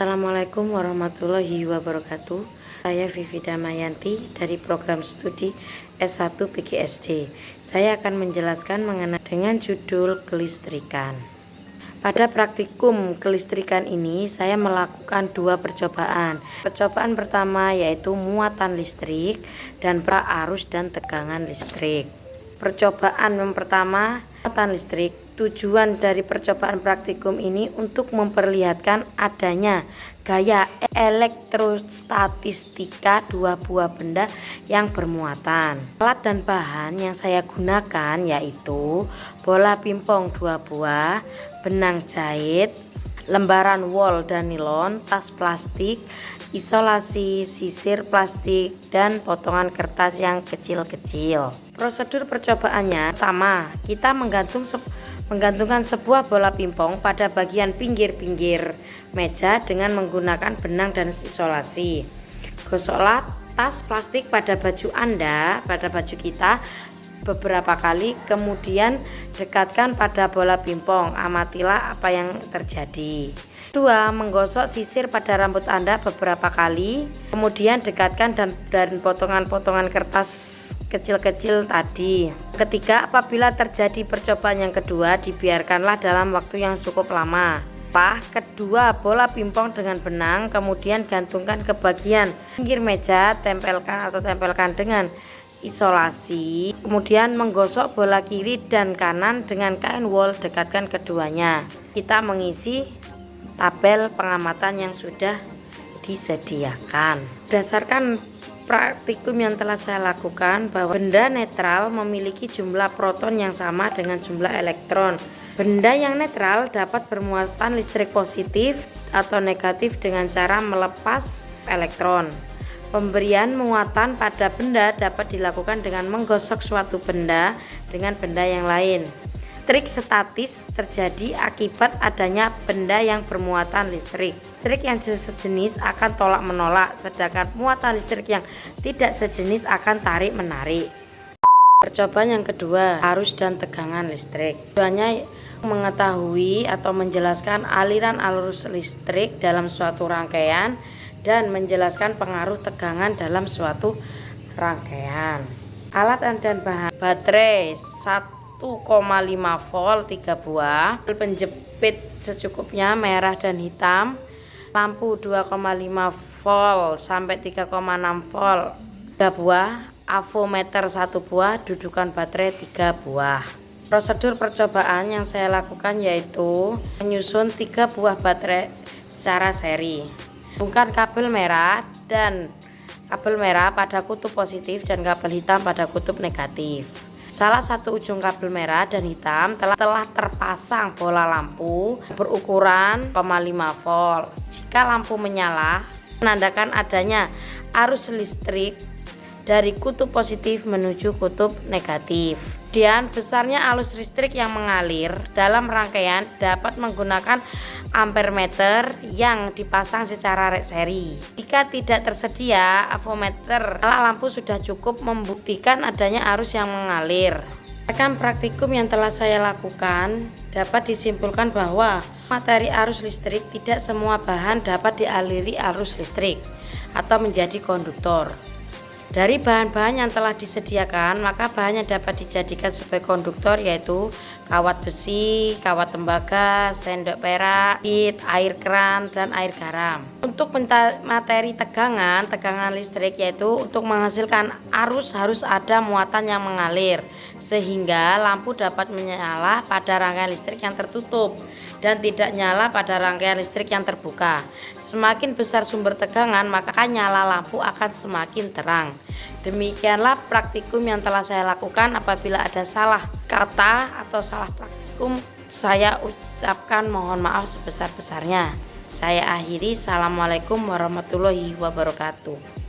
Assalamualaikum warahmatullahi wabarakatuh. Saya Vivi Damayanti dari program studi S1 PGSD. Saya akan menjelaskan mengenai dengan judul kelistrikan. Pada praktikum kelistrikan ini saya melakukan dua percobaan. Percobaan pertama yaitu muatan listrik dan arus dan tegangan listrik. Percobaan yang pertama, muatan listrik. Tujuan dari percobaan praktikum ini untuk memperlihatkan adanya gaya elektrostatistika dua buah benda yang bermuatan. Alat dan bahan yang saya gunakan yaitu bola pingpong 2 buah, benang jahit, lembaran wol dan nilon, tas plastik, isolasi sisir plastik, dan potongan kertas yang kecil-kecil. Prosedur percobaannya, pertama kita menggantungkan sebuah bola pingpong pada bagian pinggir-pinggir meja dengan menggunakan benang dan isolasi. Gosoklah tas plastik pada baju Anda, pada baju kita beberapa kali, kemudian dekatkan pada bola pingpong. Amatilah apa yang terjadi. Kedua, menggosok sisir pada rambut Anda beberapa kali, kemudian dekatkan dan potongan-potongan kertas kecil-kecil tadi. Ketiga, apabila terjadi percobaan yang kedua, dibiarkanlah dalam waktu yang cukup lama. Setelah kedua bola pingpong dengan benang, kemudian gantungkan ke bagian pinggir meja, tempelkan dengan isolasi, kemudian menggosok bola kiri dan kanan dengan kain wol, dekatkan keduanya. Kita mengisi tabel pengamatan yang sudah disediakan. Berdasarkan praktikum yang telah saya lakukan, bahwa benda netral memiliki jumlah proton yang sama dengan jumlah elektron. Benda yang netral dapat bermuatan listrik positif atau negatif dengan cara melepas elektron. Pemberian muatan pada benda dapat dilakukan dengan menggosok suatu benda dengan benda yang lain. Trik statis terjadi akibat adanya benda yang bermuatan listrik. Listrik yang sejenis akan tolak menolak, sedangkan muatan listrik yang tidak sejenis akan tarik menarik. Percobaan yang kedua, arus dan tegangan listrik. Tujuannya mengetahui atau menjelaskan aliran arus listrik dalam suatu rangkaian dan menjelaskan pengaruh tegangan dalam suatu rangkaian. Alat dan bahan: baterai 1,5 volt 3 buah, penjepit secukupnya merah dan hitam, lampu 2,5 volt sampai 3,6 volt 3 buah, avometer 1 buah, dudukan baterai 3 buah. Prosedur percobaan yang saya lakukan yaitu menyusun 3 buah baterai secara seri. Hubungkan kabel merah pada kutub positif dan kabel hitam pada kutub negatif. Salah satu ujung kabel merah dan hitam telah terpasang bola lampu berukuran 0,5 volt. Jika lampu menyala, menandakan adanya arus listrik dari kutub positif menuju kutub negatif. Kemudian besarnya arus listrik yang mengalir dalam rangkaian dapat menggunakan ampermeter yang dipasang secara seri. Jika tidak tersedia avometer, lampu sudah cukup membuktikan adanya arus yang mengalir. Berdasarkan praktikum yang telah saya lakukan, dapat disimpulkan bahwa materi arus listrik tidak semua bahan dapat dialiri arus listrik atau menjadi konduktor. Dari bahan-bahan yang telah disediakan, maka bahan yang dapat dijadikan sebagai konduktor yaitu kawat besi, kawat tembaga, sendok perak, air keran, dan air garam. Untuk materi tegangan listrik yaitu untuk menghasilkan arus harus ada muatan yang mengalir, sehingga lampu dapat menyala pada rangkaian listrik yang tertutup dan tidak nyala pada rangkaian listrik yang terbuka. Semakin besar sumber tegangan, maka nyala lampu akan semakin terang. Demikianlah praktikum yang telah saya lakukan. Apabila ada salah kata atau salah praktikum, saya ucapkan mohon maaf sebesar-besarnya. Saya akhiri. Assalamualaikum warahmatullahi wabarakatuh.